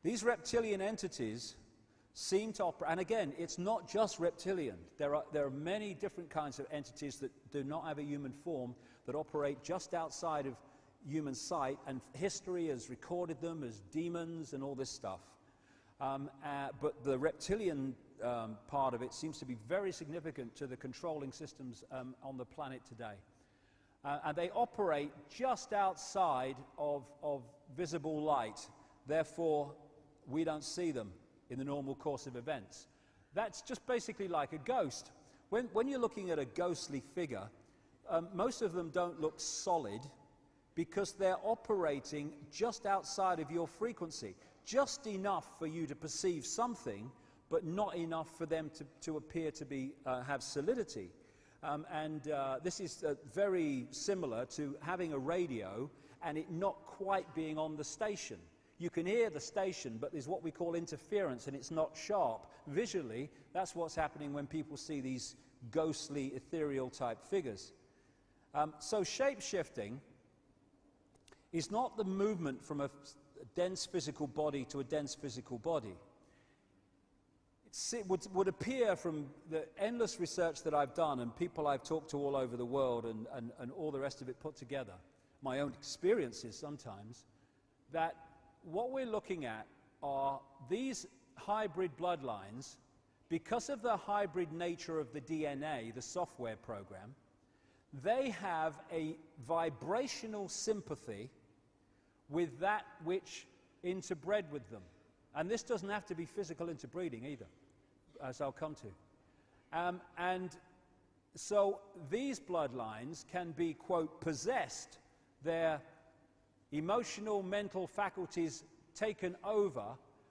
These reptilian entities seem to operate, and again, it's not just reptilian. There are many different kinds of entities that do not have a human form that operate just outside of human sight, and history has recorded them as demons and all this stuff. But the reptilian part of it seems to be very significant to the controlling systems on the planet today. And they operate just outside of visible light. Therefore, we don't see them in the normal course of events. That's just basically like a ghost. When you're looking at a ghostly figure, most of them don't look solid because they're operating just outside of your frequency. Just enough for you to perceive something, but not enough for them to appear to be have solidity. This is very similar to having a radio and it not quite being on the station. You can hear the station, but there's what we call interference, and it's not sharp. Visually, that's what's happening when people see these ghostly, ethereal type figures. So shape-shifting is not the movement from a dense physical body to a dense physical body. It would appear from the endless research that I've done and people I've talked to all over the world and all the rest of it put together, my own experiences sometimes, that what we're looking at are these hybrid bloodlines. Because of the hybrid nature of the DNA, the software program, they have a vibrational sympathy with that which interbred with them. And this doesn't have to be physical interbreeding either, as I'll come to. And so these bloodlines can be, quote, possessed, their emotional, mental faculties taken over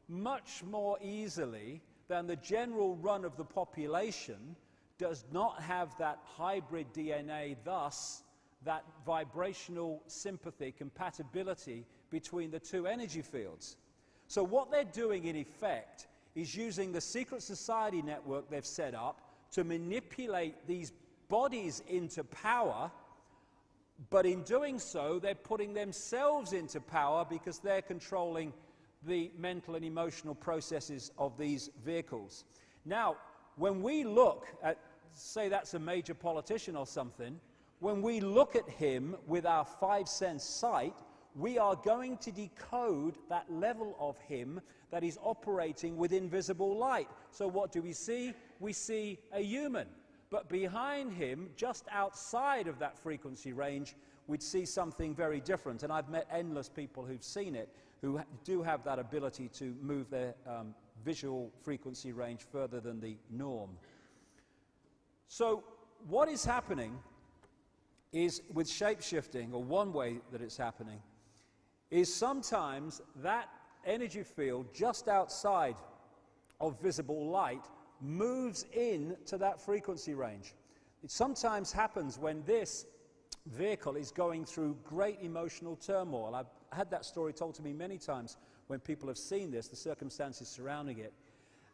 much more easily than the general run of the population does not have that hybrid DNA, thus that vibrational sympathy, compatibility between the two energy fields. So what they're doing in effect is using the secret society network they've set up to manipulate these bodies into power, but in doing so they're putting themselves into power because they're controlling the mental and emotional processes of these vehicles. Now, when we look at, say that's a major politician or something, when we look at him with our five-sense sight, we are going to decode that level of him that is operating with invisible light. So what do we see? We see a human. But behind him, just outside of that frequency range, we'd see something very different. And I've met endless people who've seen it, who do have that ability to move their visual frequency range further than the norm. So what is happening is, with shape-shifting, or one way that it's happening, is sometimes that energy field just outside of visible light moves in to that frequency range. It sometimes happens when this vehicle is going through great emotional turmoil. I've had that story told to me many times when people have seen this, the circumstances surrounding it.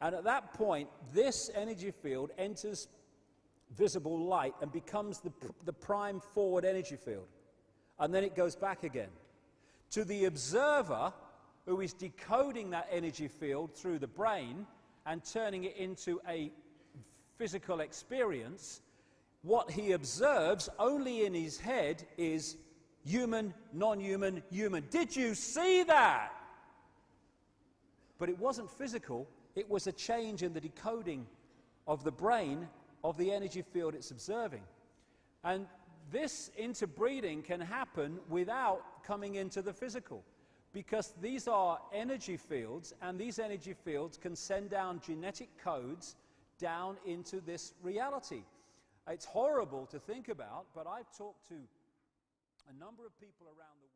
And at that point, this energy field enters visible light and becomes the prime forward energy field. And then it goes back again. To the observer, who is decoding that energy field through the brain and turning it into a physical experience, what he observes only in his head is human, non-human, human. Did you see that? But it wasn't physical. It was a change in the decoding of the brain of the energy field it's observing. And this interbreeding can happen without coming into the physical, because these are energy fields, and these energy fields can send down genetic codes down into this reality. It's horrible to think about, but I've talked to a number of people around the world.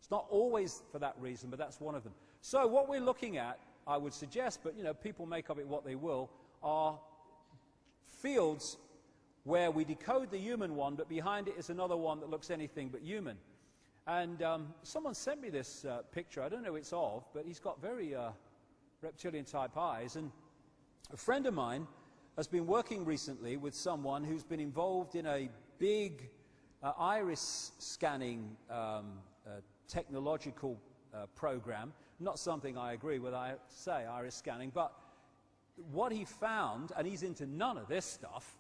It's not always for that reason, but that's one of them. So what we're looking at, I would suggest, but people make of it what they will, are fields where we decode the human one, but behind it is another one that looks anything but human. And someone sent me this picture. I don't know who it's of, but he's got very reptilian-type eyes. And a friend of mine has been working recently with someone who's been involved in a big iris scanning technological program. Not something I agree with, I have to say, iris scanning, but what he found, and he's into none of this stuff,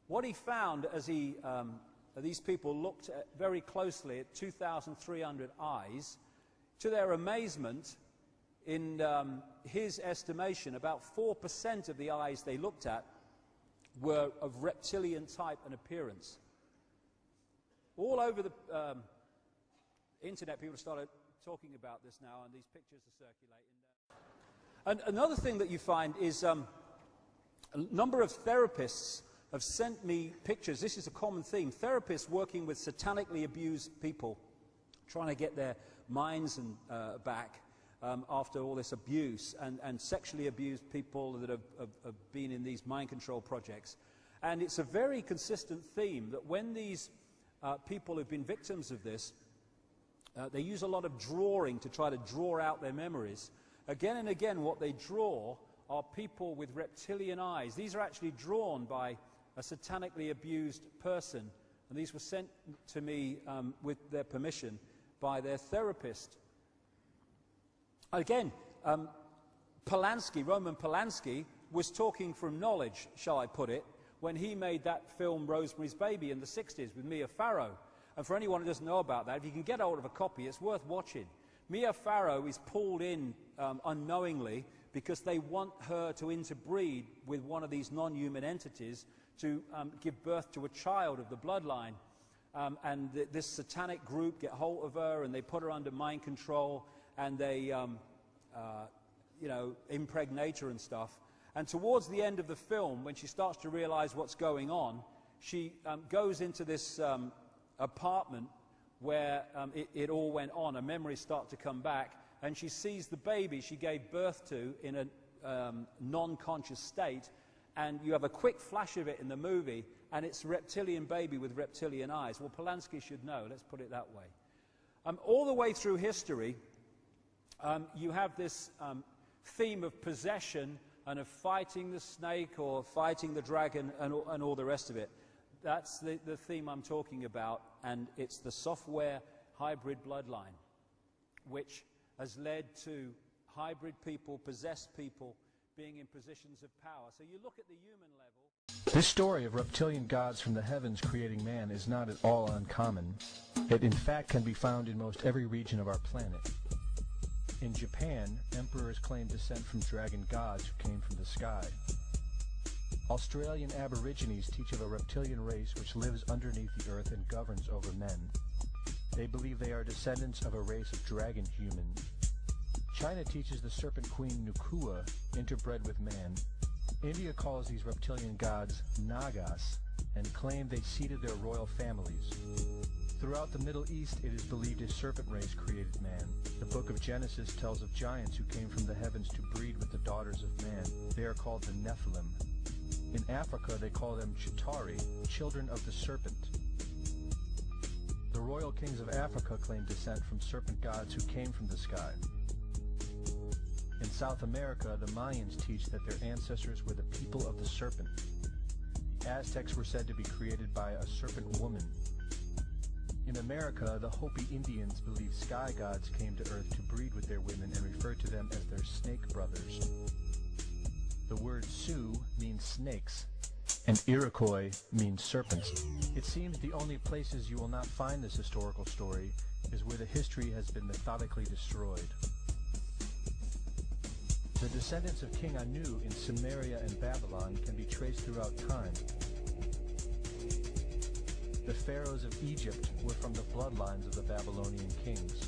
what he found as these people looked very closely at 2,300 eyes, to their amazement, in his estimation, about 4% of the eyes they looked at were of reptilian type and appearance. All over the internet, people started talking about this now, and these pictures are circulating. And another thing that you find is a number of therapists have sent me pictures. This is a common theme. Therapists working with satanically abused people, trying to get their minds back after all this abuse, and sexually abused people that have been in these mind control projects. And it's a very consistent theme that when these people who've been victims of this, they use a lot of drawing to try to draw out their memories. Again and again, what they draw are people with reptilian eyes. These are actually drawn by a satanically abused person, and these were sent to me with their permission by their therapist. Again, Polanski, Roman Polanski, was talking from knowledge, shall I put it, when he made that film Rosemary's Baby in the 60s with Mia Farrow. And for anyone who doesn't know about that, if you can get hold of a copy, it's worth watching. Mia Farrow is pulled in unknowingly because they want her to interbreed with one of these non-human entities to give birth to a child of the bloodline. And this satanic group get hold of her, and they put her under mind control, and they, impregnate her and stuff. And towards the end of the film, when she starts to realize what's going on, she goes into this apartment where it all went on. Her memories start to come back, and she sees the baby she gave birth to in a non-conscious state, and you have a quick flash of it in the movie, and it's a reptilian baby with reptilian eyes. Well, Polanski should know, let's put it that way. All the way through history, you have this theme of possession and of fighting the snake or fighting the dragon and all the rest of it. That's the theme I'm talking about, and it's the software hybrid bloodline, which has led to hybrid people, possessed people, being in positions of power. So you look at the human level. This story of reptilian gods from the heavens creating man is not at all uncommon. It in fact can be found in most every region of our planet. In Japan, emperors claim descent from dragon gods who came from the sky. Australian Aborigines teach of a reptilian race which lives underneath the earth and governs over men. They believe they are descendants of a race of dragon humans. China teaches the serpent queen Nukua interbred with man. India calls these reptilian gods Nagas and claim they seeded their royal families. Throughout the Middle East, it is believed a serpent race created man. The book of Genesis tells of giants who came from the heavens to breed with the daughters of man. They are called the Nephilim. In Africa, they call them Chitauri, children of the serpent. The royal kings of Africa claim descent from serpent gods who came from the sky. In South America, the Mayans teach that their ancestors were the people of the serpent. The Aztecs were said to be created by a serpent woman. In America, the Hopi Indians believe sky gods came to earth to breed with their women and refer to them as their snake brothers. The word Sioux means snakes, and Iroquois means serpents. It seems the only places you will not find this historical story is where the history has been methodically destroyed. The descendants of King Anu in Sumeria and Babylon can be traced throughout time. The pharaohs of Egypt were from the bloodlines of the Babylonian kings.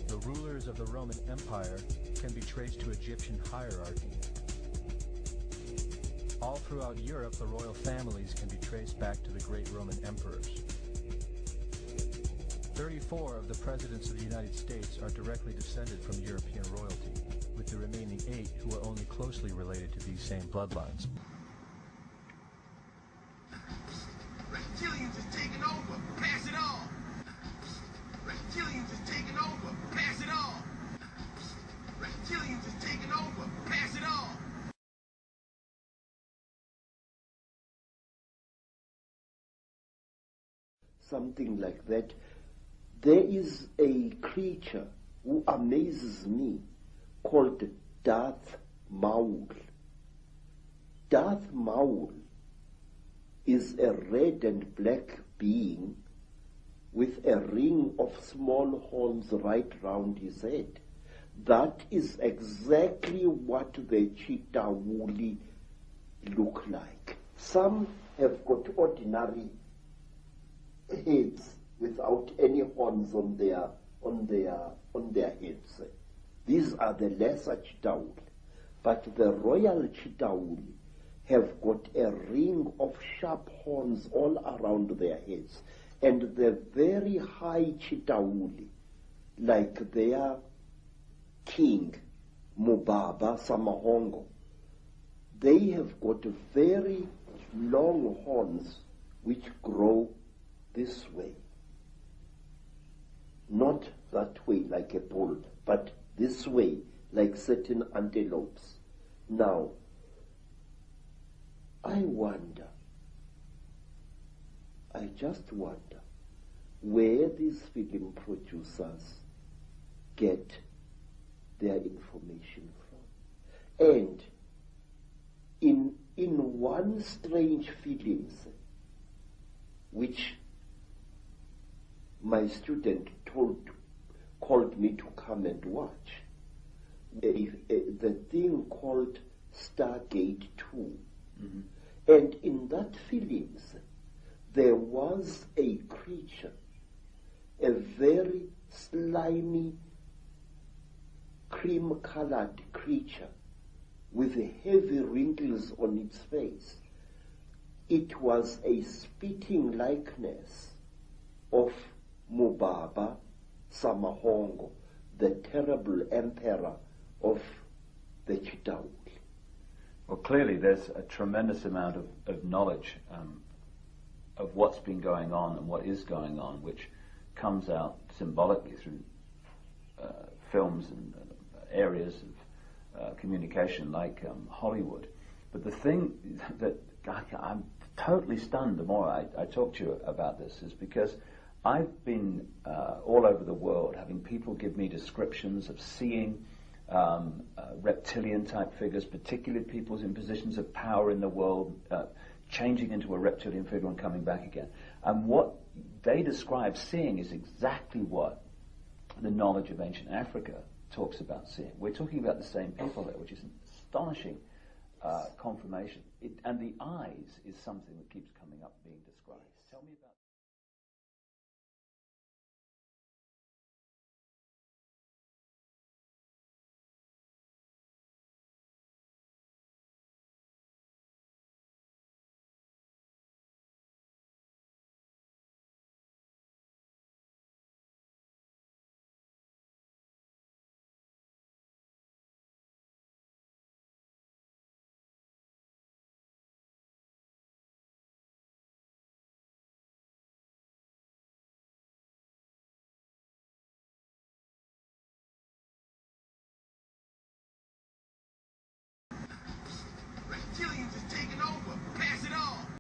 The rulers of the Roman Empire can be traced to Egyptian hierarchy. All throughout Europe, the royal families can be traced back to the great Roman emperors. 34 of the presidents of the United States are directly descended from European royalty, with the remaining 8 who are only closely related to these same bloodlines. Reptilians is taking over. Pass it on. Reptilians is taking over. Pass it on. Reptilians is taking over. Pass it on. Something like that. There is a creature who amazes me called Darth Maul. Darth Maul is a red and black being with a ring of small horns right round his head. That is exactly what the cheetah woolly look like. Some have got ordinary heads without any horns on their heads. These are the lesser cheetah wool. But the royal cheetah wool have got a ring of sharp horns all around their heads. And the very high cheetah wool, like their king, Mubaba Samahongo, they have got very long horns which grow this way. Not that way like a bull, but this way like certain antelopes. Now, I just wonder where these film producers get their information from. And in one strange films, which my student called me to come and watch, the thing called Stargate 2. Mm-hmm. And in that films, there was a creature, a very slimy, cream-colored creature with heavy wrinkles on its face. It was a spitting likeness of Mubaba Samahongo, the terrible emperor of the cheetah wool. Well, clearly there's a tremendous amount of knowledge of what's been going on and what is going on, which comes out symbolically through films and areas of communication like Hollywood. But the thing that I'm totally stunned the more I talk to you about this is because I've been all over the world having people give me descriptions of seeing reptilian-type figures, particularly people in positions of power in the world, changing into a reptilian figure and coming back again. And what they describe seeing is exactly what the knowledge of ancient Africa talks about seeing. We're talking about the same people there, which is an astonishing confirmation. And the eyes is something that keeps coming up being described. Tell me about